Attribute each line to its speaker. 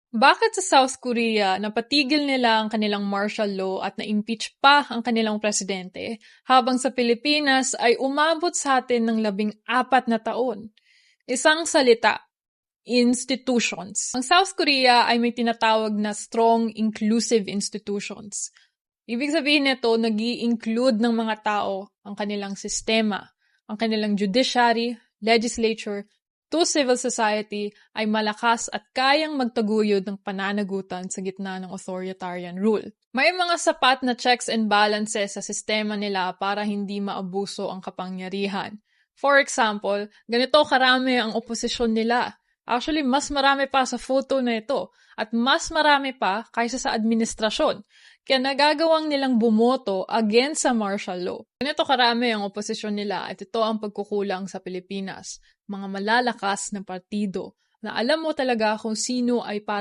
Speaker 1: Bakit sa South Korea napatigil nila ang kanilang martial law at na-impeach pa ang kanilang presidente, habang sa Pilipinas ay umabot sa atin ng 14 na taon? Isang salita: institutions. Ang South Korea ay may tinatawag na strong, inclusive institutions. Ibig sabihin nito, nag-i-include ng mga tao ang kanilang sistema, ang kanilang judiciary, legislature, to civil society ay malakas at kayang magtaguyod ng pananagutan sa gitna ng authoritarian rule. May mga sapat na checks and balances sa sistema nila para hindi maabuso ang kapangyarihan. For example, ganito karami ang oposisyon nila. Actually, mas marami pa sa photo na ito at mas marami pa kaysa sa administrasyon. Kaya nagagawang nilang bumoto against sa martial law. Ganito karami ang oposisyon nila at ito ang pagkukulang sa Pilipinas. Mga malalakas na partido na alam mo talaga kung sino ay para